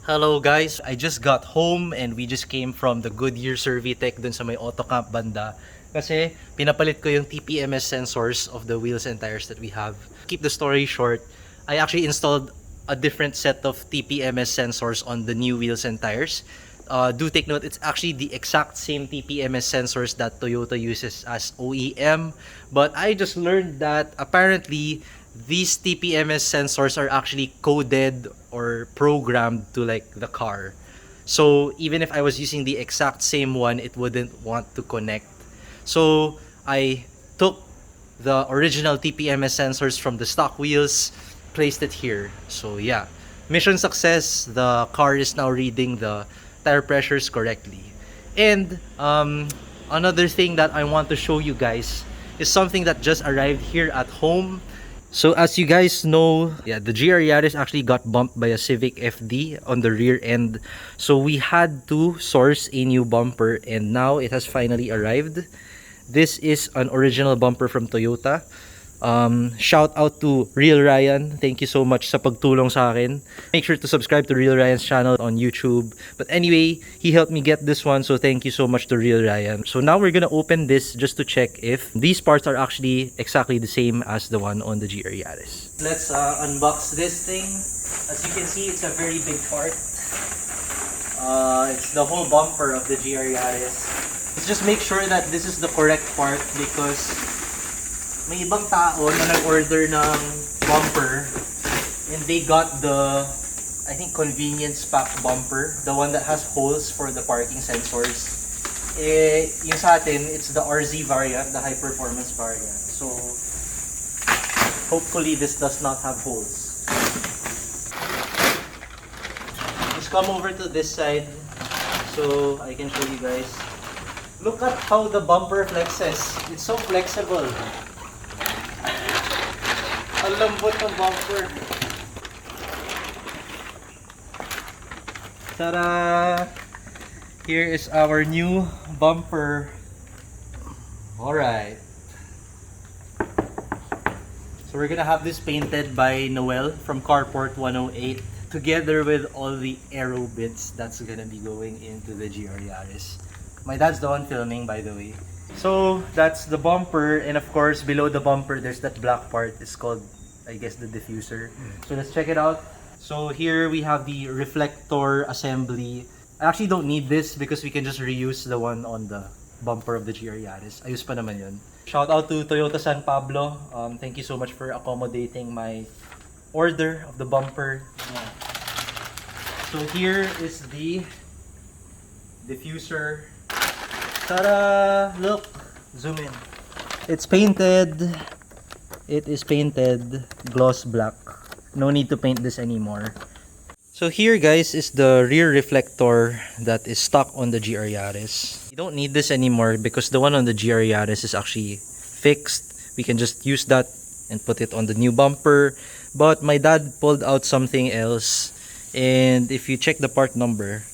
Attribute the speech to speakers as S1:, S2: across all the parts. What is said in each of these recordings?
S1: Hello guys, I just got home and we just came from the Goodyear Servitech dun sa may Autocamp banda. Kasi pinapalit ko yung TPMS sensors of the wheels and tires that we have. Keep the story short, I actually installed a different set of TPMS sensors on the new wheels and tires. Do take note, it's actually the exact same TPMS sensors that Toyota uses as OEM. But I just learned that apparently these TPMS sensors are actually coded or programmed to like the car. So even if I was using the exact same one, it wouldn't want to connect. So I took the original TPMS sensors from the stock wheels, placed it here. So yeah, mission success. The car is now reading the tire pressures correctly. And another thing that I want to show you guys is something that just arrived here at home. So as you guys know, yeah, the GR Yaris actually got bumped by a Civic FD on the rear end. So we had to source a new bumper and now it has finally arrived. This is an original bumper from Toyota. Shout out to Real Ryan. Thank you so much sa pagtulong sa akin. Make sure to subscribe to Real Ryan's channel on YouTube. But anyway, he helped me get this one, so thank you so much to Real Ryan. So now we're gonna open this just to check if these parts are actually exactly the same as the one on the GR Yaris. Let's unbox this thing. As you can see, it's a very big part. It's the whole bumper of the GR Yaris. Let's just make sure that this is the correct part because may ibang tao na nag-order ng bumper and they got the, I think, convenience pack bumper, the one that has holes for the parking sensors. Eh, yung sa atin, it's the RZ variant, the high performance variant. So hopefully this does not have holes. Just come over to this side so I can show you guys. Look at how the bumper flexes. It's so flexible. Ang lambot ng bumper. Tada! Here is our new bumper. Alright. So we're gonna have this painted by Noel from Carport 108 together with all the AERO bits that's gonna be going into the GR Yaris. My dad's the one filming, by the way. So that's the bumper, and of course below the bumper there's that black part. It's called, I guess, the diffuser. So let's check it out. So here we have the reflector assembly. I actually don't need this because we can just reuse the one on the bumper of the GR Yaris. Ayos pa naman yun. Shout out to Toyota San Pablo. Thank you so much for accommodating my order of the bumper. So here is the diffuser. Ta-da! Look! Zoom in. It's painted. It is painted gloss black. No need to paint this anymore. So here, guys, is the rear reflector that is stuck on the GR Yaris. You don't need this anymore because the one on the GR Yaris is actually fixed. We can just use that and put it on the new bumper. But my dad pulled out something else. And if you check the part number,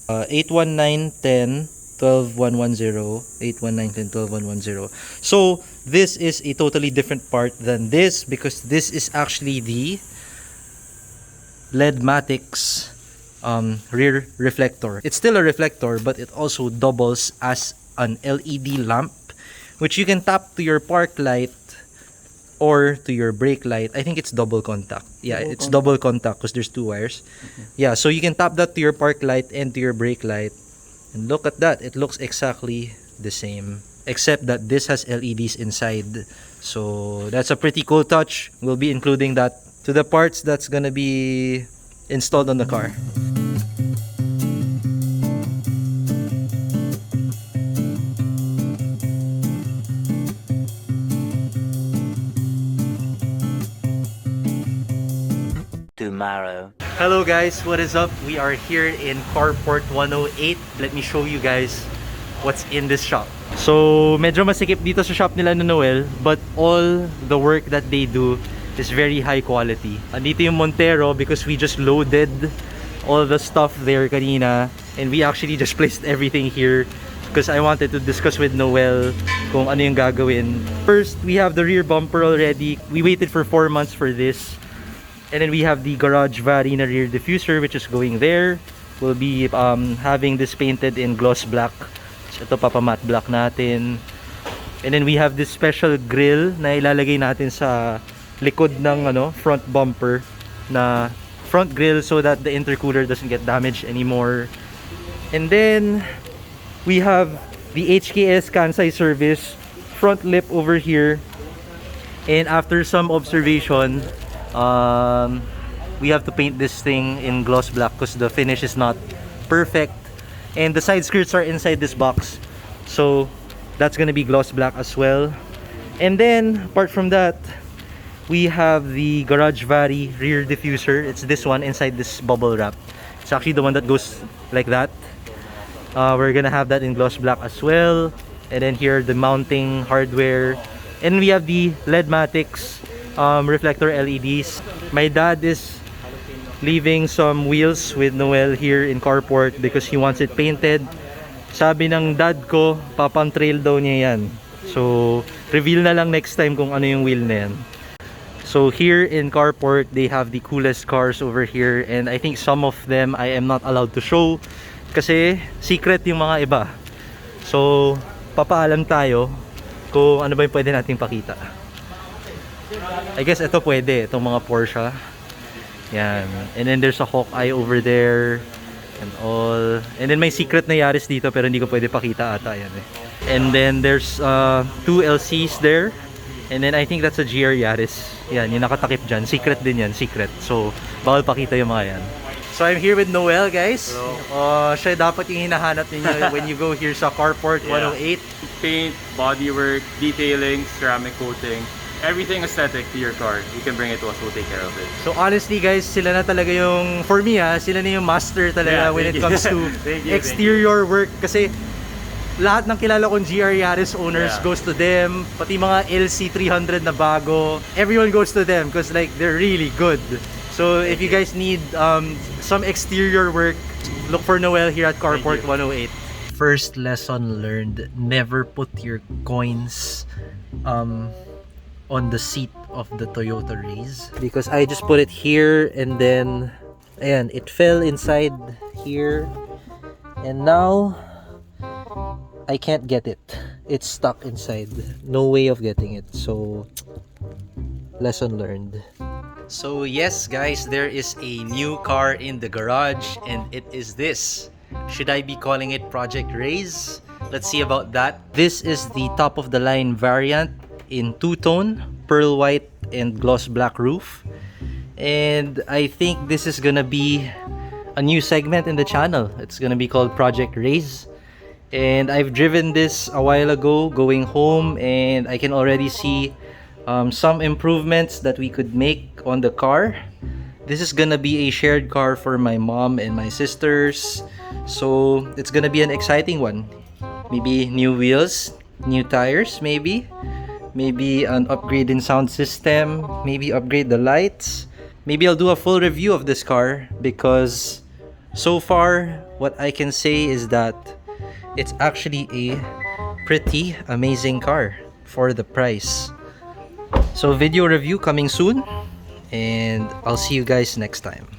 S1: 81910 12110, 81910 12110. So this is a totally different part than this because this is actually the LEDmatics rear reflector. It's still a reflector, but it also doubles as an LED lamp, which you can tap to your park light or to your brake light. I think it's double contact. Yeah, it's double contact because there's two wires. Yeah, so you can tap that to your park light and to your brake light. And look at that, it looks exactly the same, except that this has LEDs inside. So that's a pretty cool touch. We'll be including that to the parts that's gonna be installed on the car.
S2: Tomorrow.
S1: Hello guys, what is up? We are here in Carport 108. Let me show you guys what's in this shop. So medyo masikip dito sa shop nila ni Noel, but all the work that they do is very high quality. Andito yung Montero because we just loaded all the stuff there kanina and we actually just placed everything here because I wanted to discuss with Noel kung ano yung gagawin. First, we have the rear bumper already. We waited for 4 months for this. And then we have the garage vari na rear diffuser, which is going there. We'll be having this painted in gloss black. So ito papamat black natin. And then we have this special grill na ilalagay natin sa likod ng front bumper na front grill, so that the intercooler doesn't get damaged anymore. And then we have the HKS Kansai Service front lip over here. And after some observation, we have to paint this thing in gloss black because the finish is not perfect. And the side skirts are inside this box, so that's gonna be gloss black as well. And then apart from that, we have the garage vari rear diffuser. It's this one inside this bubble wrap. It's actually the one that goes like that. We're gonna have that in gloss black as well. And then here the mounting hardware. And we have the LEDmatics reflector LEDs. My dad is leaving some wheels with Noel here in Carport because he wants it painted. Sabi ng dad ko, papang trail daw niya yan. So reveal na lang next time kung ano yung wheel na yan. So here in Carport, they have the coolest cars over here, and I think some of them I am not allowed to show kasi secret yung mga iba. So papaalam tayo kung ano ba yung pwede nating pakita. I guess ito pwede, itong mga Porsche. Yan. And then there's a Hawkeye over there and all. And then may secret na Yaris dito pero hindi ko pwede pakita ata yan eh. And then there's two LCs there. And then I think that's a GR Yaris. Yan, yung nakatakip dyan. Secret din yan, secret. So, bawal pakita yung mga yan. So, I'm here with Noel, guys. Siya dapat yung hinahanap ninyo when you go here sa Carport 108.
S3: Paint, bodywork, detailing, ceramic coating, everything aesthetic to your car. You can bring it to us, we'll take care of it.
S1: So, honestly, guys, sila na talaga yung, for me sila na yung master talaga when it comes to exterior work. Kasi, lahat ng kilala kong GR Yaris owners goes to them, pati mga LC300 na bago, everyone goes to them because like they're really good. So if you guys need some exterior work, look for Noel here at Carport 108. First lesson learned, never put your coins on the seat of the Toyota Raize, because I just put it here and then ayan, it fell inside here and now I can't get it. It's stuck inside. No way of getting it. So, lesson learned. So, yes, guys, there is a new car in the garage, and it is this. Should I be calling it Project Raize? Let's see about that. This is the top of the line variant in two-tone, pearl white and gloss black roof. And I think this is gonna be a new segment in the channel. It's gonna be called Project Raize. And I've driven this a while ago going home, and I can already see some improvements that we could make on the car. This is gonna be a shared car for my mom and my sisters, so it's gonna be an exciting one. Maybe new wheels, new tires, maybe an upgrade in sound system, maybe upgrade the lights. Maybe I'll do a full review of this car, because so far what I can say is that it's actually a pretty amazing car for the price. So video review coming soon, and I'll see you guys next time.